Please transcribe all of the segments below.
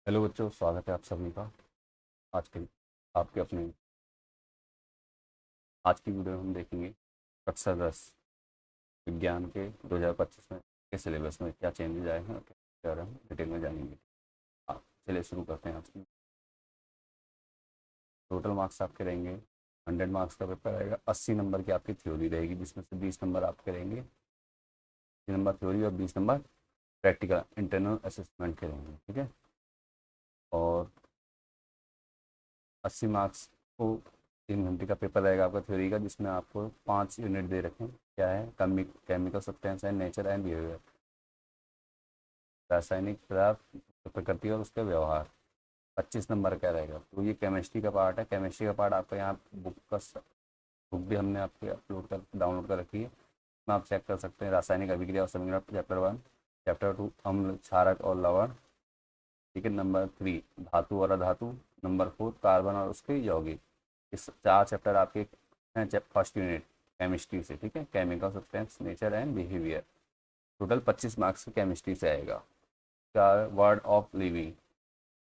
Hello बच्चों, स्वागत है आप सभी का। आज के आपके अपने आज की वीडियो में हम देखेंगे कक्षा 10 विज्ञान के 2025 में के सिलेबस में क्या चेंजेस आए हैं और क्या हम डिटेल में जानेंगे। आप चलिए शुरू करते हैं। आज की टोटल मार्क्स आपके रहेंगे 100 मार्क्स का पेपर रहेगा। 80 नंबर की आपकी थ्योरी रहेगी, जिसमें से 20 नंबर आपके रहेंगे, 30 नंबर थ्योरी और 20 नंबर प्रैक्टिकल इंटरनल असेसमेंट के रहेंगे। ठीक है। और 80 मार्क्स को 3 घंटे का पेपर रहेगा आपका थ्योरी का, जिसमें आपको 5 यूनिट दे रखे हैं। क्या है? Chemical substance and nature and behaviour, रासायनिक पदार्थ, प्रकृति और उसके व्यवहार। 25 नंबर का रहेगा। तो ये केमिस्ट्री का पार्ट है। केमिस्ट्री का पार्ट आपका यहाँ बुक भी हमने आपके अपलोड कर डाउनलोड कर रखी है, इसमें आप चेक कर सकते हैं। रासायनिक अभिक्रिया और समीकरण, चैप्टर 1। चैप्टर 2 अम्ल, क्षारक और लवण। ठीक है। नंबर 3 धातु और अधातु। नंबर 4 कार्बन और उसके यौगिक। इस 4 चैप्टर आपके हैं फर्स्ट यूनिट केमिस्ट्री से। ठीक है। Chemical substance, nature and behaviour. Total 25 marks की केमिस्ट्री से आएगा। चार वर्ड ऑफ लिविंग।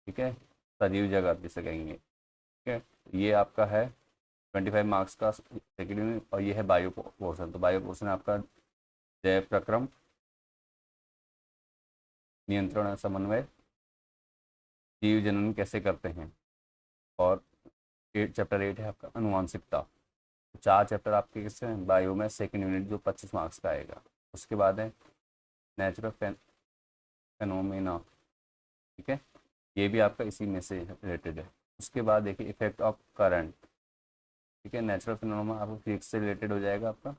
ठीक है। सजीव जगत जिसे कहेंगे। ठीक है। ये आपका है 25 मार्क्स का सेकेंड यूनिट। और ये है बायो पोर्सन। तो बायो पोर्सन आपका जैव प्रक्रम, नियंत्रण और समन्वय, जीव जनन कैसे करते हैं। और चैप्टर 8 है आपका अनुवांशिकता। 4 चैप्टर आपके किससे हैं? बायो में सेकेंड यूनिट, जो 25 मार्क्स का आएगा। उसके बाद है नेचुरल फेनोमेना। ठीक है। ये भी आपका इसी में से रिलेटेड है। उसके बाद देखिए इफेक्ट ऑफ करंट। ठीक है। नेचुरल फिनोमेना आपको फिजिक्स से रिलेटेड हो जाएगा आपका।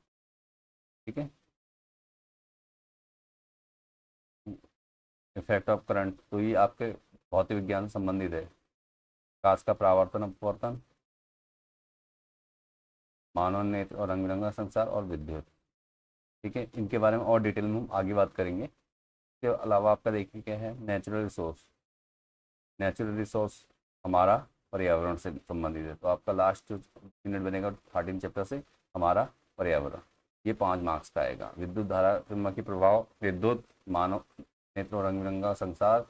ठीक है। इफेक्ट ऑफ करंट, तो ये आपके भौतिक विज्ञान से संबंधित है। प्रकाश का परावर्तन अपवर्तन, मानव नेत्र और रंग बिरंगा संसार और विद्युत। ठीक है। इनके बारे में और डिटेल में हम आगे बात करेंगे। इसके अलावा आपका देखिए क्या है, नेचुरल रिसोर्स। नेचुरल रिसोर्स हमारा पर्यावरण से संबंधित है। तो आपका लास्ट जो यूनिट बनेगा 13 चैप्टर से हमारा पर्यावरण। ये 5 मार्क्स का आएगा। विद्युत धारा चुंबकीय प्रभाव, विद्युत, मानव नेत्र रंग बिरंगा संसार,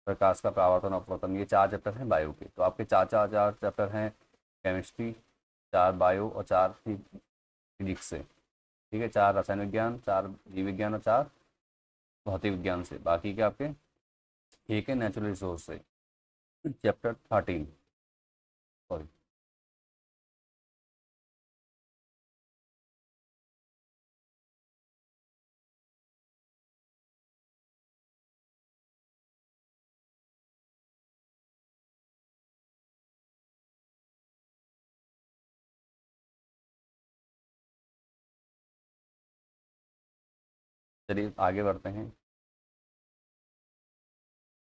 प्रकाश का परावर्तन अपवर्तन। ये 4 चैप्टर हैं बायो के। तो आपके चार चार चार चैप्टर हैं केमिस्ट्री, 4 बायो और 4 फिजिक्स से। ठीक है। 4 रसायन विज्ञान, 4 जीव विज्ञान और 4 भौतिक विज्ञान से। बाकी के आपके एक है नेचुरल रिसोर्स से, चैप्टर 13। सॉरी। चलिए आगे बढ़ते हैं।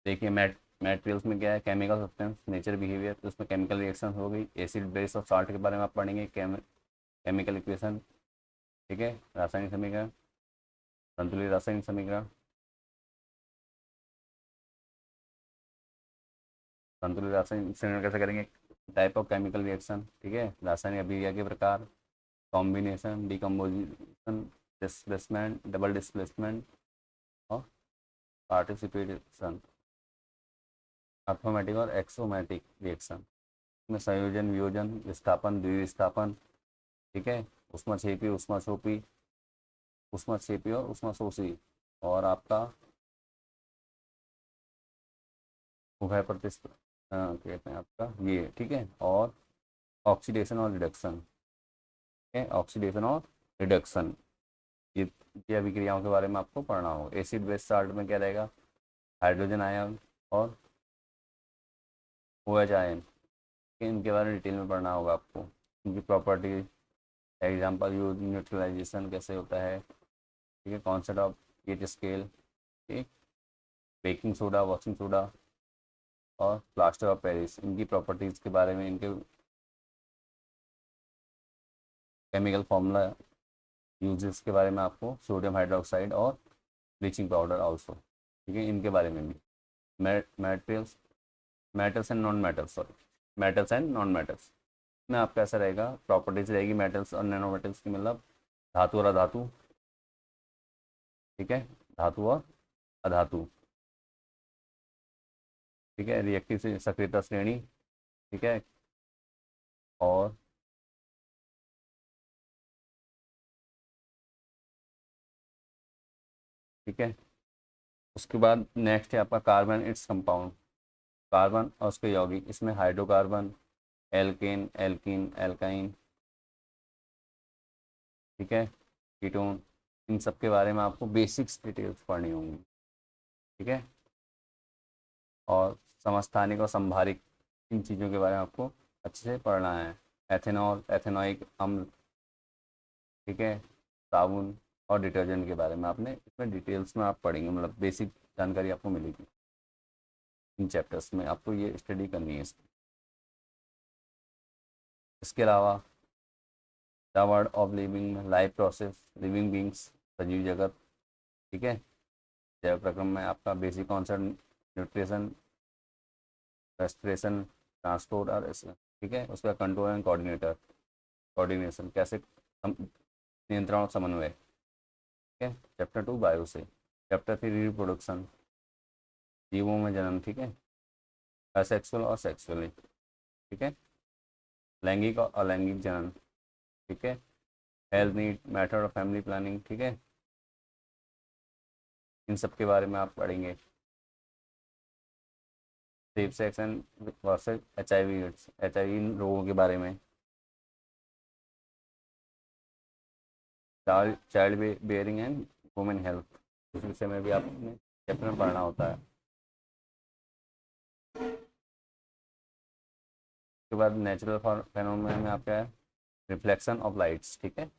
देखिए मैटेरियल्स में क्या है, केमिकल सब्सटेंस, नेचर, बिहेवियर। तो उसमें केमिकल रिएक्शन हो गई, एसिड, बेस और साल्ट के बारे में आप पढ़ेंगे। Chemical equation. ठीक है। रासायनिक समीकरण, संतुलित रासायनिक समीकरण, संतुलित रासायनिक समीकरण कैसे करेंगे, टाइप ऑफ केमिकल रिएक्शन। ठीक है। रासायनिक अभिक्रिया के प्रकार, combination, decomposition, displacement, double displacement और पार्टिसिपेशन, अर्थोमेटिक और एक्सोमेटिक रिएक्शन में संयोजन, वियोजन, विस्थापन, द्विविस्थापन। ठीक है। उष्माक्षेपी, उष्माशोपी, उष्माक्षेपी और उष्माशोषी। और आपका उभय प्रतिस्प कहते हैं आपका ये। ठीक है। और ऑक्सीडेशन और रिडक्शन। ठीक है। ऑक्सीडेशन और रिडक्शन, ये अभिक्रियाओं के बारे में आपको पढ़ना होगा। एसिड बेस साल्ट में क्या रहेगा, हाइड्रोजन आयन और ओ एच आयन। इनके बारे में डिटेल में पढ़ना होगा आपको। इनकी प्रॉपर्टी, एग्जाम्पल यूज, न्यूट्रलाइजेशन कैसे होता है। ठीक है। Concept of pH scale. ठीक। बेकिंग सोडा, वॉशिंग सोडा और प्लास्टर ऑफ पेरिस, इनकी प्रॉपर्टीज़ के बारे में, इनके केमिकल फार्मूला यूजेस के बारे में आपको, सोडियम हाइड्रोक्साइड और ब्लीचिंग पाउडर आल्सो। ठीक है। इनके बारे में भी materials, metals and non metals, sorry, metals and non metals में आपका ऐसा रहेगा, प्रॉपर्टीज रहेगी मेटल्स और नैनो मेटल्स की, मतलब धातु और अधातु। ठीक है। धातु और अधातु। ठीक है, रिएक्टिव से सक्रियता श्रेणी, ठीक है, और ठीक है। उसके बाद नेक्स्ट है आपका कार्बन इट्स कंपाउंड, कार्बन और उसके यौगिक, इसमें हाइड्रोकार्बन, एल्केन, एल्कीन, एल्काइन, ठीक है, कीटोन, इन सब के बारे में आपको बेसिक्स डिटेल्स पढ़नी होंगी, ठीक है। और समस्थानिक और संभारिक, इन चीज़ों के बारे में आपको अच्छे से पढ़ना है। एथेनॉल, एथेनॉइक अम्ल, ठीक है, साबुन और डिटर्जेंट के बारे में आपने इसमें डिटेल्स में आप पढ़ेंगे, मतलब बेसिक जानकारी आपको मिलेगी इन चैप्टर्स में, आपको ये स्टडी करनी है इसकी। इसके अलावा the word of living, life process, living beings, सजीव जगत, ठीक है। जैव प्रक्रम में आपका basic concept, nutrition, respiration, transport और ठीक है। उसका कंट्रोल एंड कोऑर्डिनेटर, कोऑर्डिनेशन कैसे, नियंत्रण और समन्वय, ठीक है। चैप्टर 2 बायो से। चैप्टर 3 रिप्रोडक्शन, जीवों में जन्म, ठीक है, असेक्सुअल और सेक्सुअली, ठीक है, लैंगिक और अलैंगिक जनन, ठीक है, health need, method of family planning, ठीक है, इन सब के बारे में आप पढ़ेंगे। Safe sex and versus HIV AIDS, HIV रोगों के बारे में, child bearing and women health, इस विषय में भी आपने चैप्टर में पढ़ना होता है। उसके बाद नेचुरल फेनोमेना में आपका है रिफ्लेक्शन ऑफ लाइट्स, ठीक है,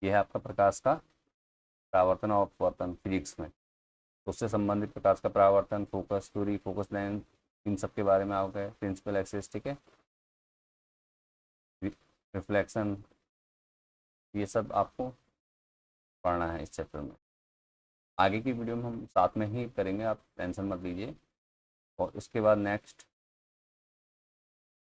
यह है आपका प्रकाश का परावर्तन और अपवर्तन फिजिक्स में, तो उससे संबंधित प्रकाश का परावर्तन, फोकस दूरी, फोकस लेंथ, इन सब के बारे में आपका प्रिंसिपल एक्सेस, ठीक है, रिफ्लेक्शन, ये सब आपको पढ़ना है इस चैप्टर में। आगे की वीडियो में हम साथ में ही करेंगे, आप टेंशन मत लीजिए। और इसके बाद नेक्स्ट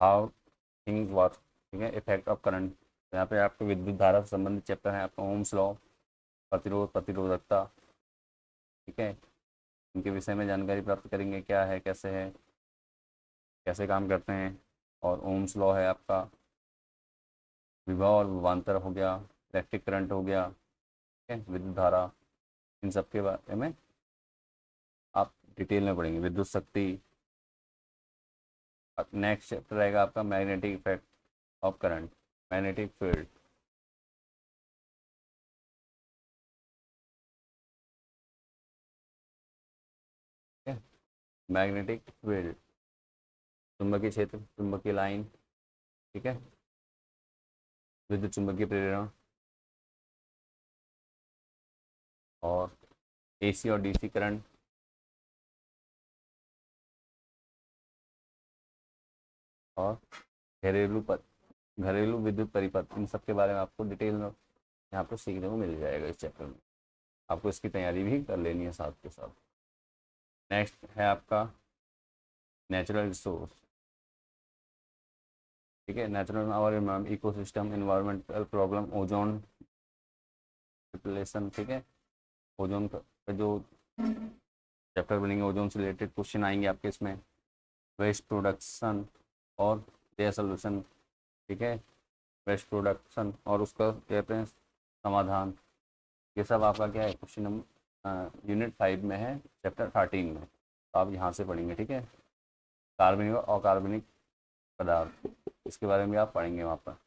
हाउ थिंग्स वर्क, ठीक है, इफेक्ट ऑफ करंट, यहाँ पे आपको विद्युत धारा से संबंधित चैप्टर है आपका, ओम्स लॉ, प्रतिरोध, प्रतिरोधकता, ठीक है, इनके विषय में जानकारी प्राप्त करेंगे, क्या है, कैसे है, कैसे काम करते हैं। और ओम्स लॉ है आपका, विभव और विभवांतर हो गया, इलेक्ट्रिक करंट हो गया, ठीक है, विद्युत धारा, इन सब के बारे में आप डिटेल में पढ़ेंगे। विद्युत शक्ति, नेक्स्ट चैप्टर रहेगा आपका magnetic effect of current, magnetic field, ठीक है, मैग्नेटिक फील्ड, चुंबकीय क्षेत्र, चुंबकीय लाइन, ठीक है, विद्युत चुंबकीय प्रेरण, और AC और DC करंट, और घरेलू घरेलू विद्युत परिपथ, इन सब के बारे में आपको डिटेल में यहाँ पर सीखने को मिल जाएगा इस चैप्टर में। आपको इसकी तैयारी भी कर लेनी है साथ के साथ। नेक्स्ट है आपका नेचुरल रिसोर्स, ठीक है, नेचुरल और ecosystem, environmental problem, ozone depletion, ठीक है, ओजोन का जो चैप्टर बनेंगे, ओजोन से रिलेटेड क्वेश्चन आएंगे आपके इसमें, वेस्ट प्रोडक्शन और देयर सोल्यूशन, ठीक है, वेस्ट प्रोडक्शन और उसका कहते हैं समाधान, ये सब आपका क्या है क्वेश्चन नंबर यूनिट 5 में है, चैप्टर 13 में, तो आप यहाँ से पढ़ेंगे, ठीक है। कार्बनिक और अकार्बनिक पदार्थ, इसके बारे में भी आप पढ़ेंगे वहाँ पर।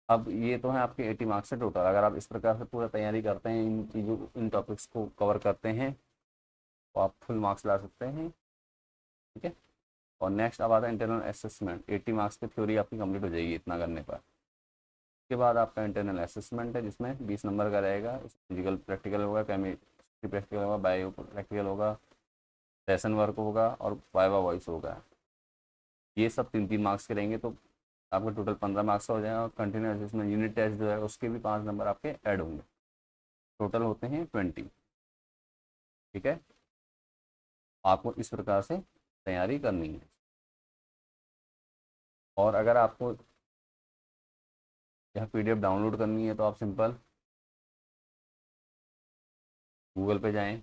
अब ये तो है आपके 80 मार्क्स से टोटल, अगर आप इस प्रकार से पूरा तैयारी करते हैं, इन चीज़ों इन टॉपिक्स को कवर करते हैं, तो आप फुल मार्क्स ला सकते हैं, ठीक है। और नेक्स्ट अब आता है इंटरनल असेसमेंट, 80 मार्क्स की थ्योरी आपकी कंप्लीट हो जाएगी इतना करने पर। उसके बाद आपका इंटरनल असेसमेंट है, जिसमें 20 नंबर का रहेगा, फिजिकल प्रैक्टिकल होगा, केमिस्ट्री प्रैक्टिकल होगा, बायो प्रैक्टिकल होगा, सेशन वर्क होगा और वाइवा वॉइस होगा। ये सब 3-3 मार्क्स के रहेंगे, तो आपका टोटल 15 मार्क्स का हो जाएगा। और कंटिन्यूस असेसमेंट यूनिट टेस्ट जो है उसके भी 5 नंबर आपके ऐड होंगे, टोटल होते हैं 20, ठीक है। आपको इस प्रकार से तैयारी करनी है। और अगर आपको यह PDF डाउनलोड करनी है, तो आप सिंपल गूगल पे जाएं,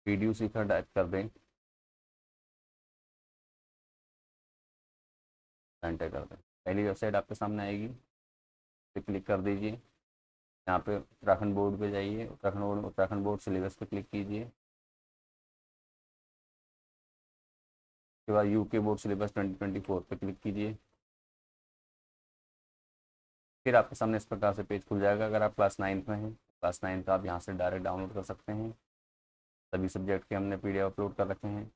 वीडियो सीखर टाइप कर दें, एंटर कर दें। पहली वेबसाइट आपके सामने आएगी, पे क्लिक कर दीजिए। यहाँ पे उत्तराखंड बोर्ड पे जाइए, उत्तराखंड बोर्ड सिलेबस पे क्लिक कीजिए। उसके बाद यूके बोर्ड सिलेबस 2024 पे क्लिक कीजिए। फिर आपके सामने इस प्रकार से पेज खुल जाएगा। अगर आप क्लास 9th में हैं, क्लास 9 का आप यहाँ से डायरेक्ट डाउनलोड कर सकते हैं। सभी सब्जेक्ट के हमने PDF अपलोड कर रखे हैं,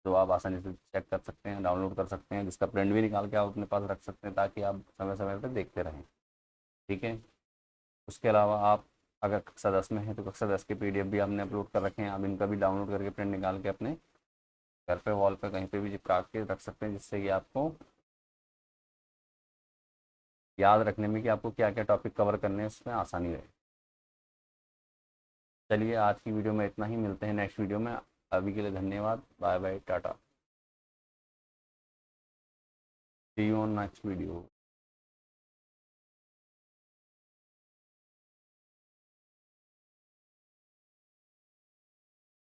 तो आप आसानी से चेक कर सकते हैं, डाउनलोड कर सकते हैं, जिसका प्रिंट भी निकाल के आप अपने पास रख सकते हैं, ताकि आप समय समय पर देखते रहें। ठीक है। उसके अलावा आप अगर कक्षा 10 में है तो कक्षा 10 के PDF भी हमने अपलोड कर रखे हैं। आप इनका भी डाउनलोड करके प्रिंट निकाल के अपने घर पे वॉल पे कहीं पे भी चिपका के रख सकते हैं, जिससे कि आपको याद रखने में कि आपको क्या क्या टॉपिक कवर करने हैं उसमें आसानी रहे। चलिए आज की वीडियो में इतना ही, मिलते हैं नेक्स्ट वीडियो में। अभी के लिए धन्यवाद, bye bye, tata, see you on next video.